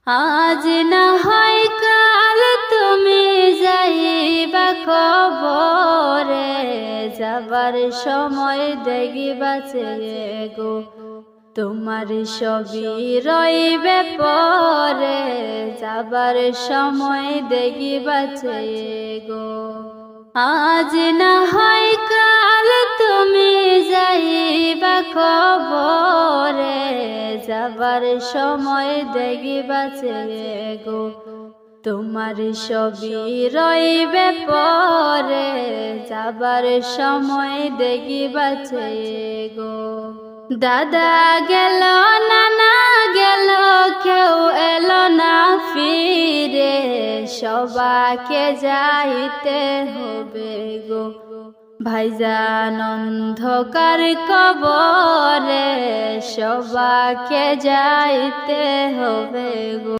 আজ না হয় কাল তুমি যাইবা খবরে, যাবার সময় দেখিবাছে গো তোমার সবই রইবে পরে, যাবার সময় দেখিবাছে গো। আজ না হয় কাল তুমি যাইবা খবরে, যাবার সময় দেখিবাছে গো তোমার সবই রইবে পরে, যাবার সময় দেখিবাছে গো। দাদা গেল নানা গেল কেউ এলো না ফিরে, সবাকে যাইতে হবে গো ভাইজান অন্ধকার কবরে, সবাকে যাইতে হবে গো।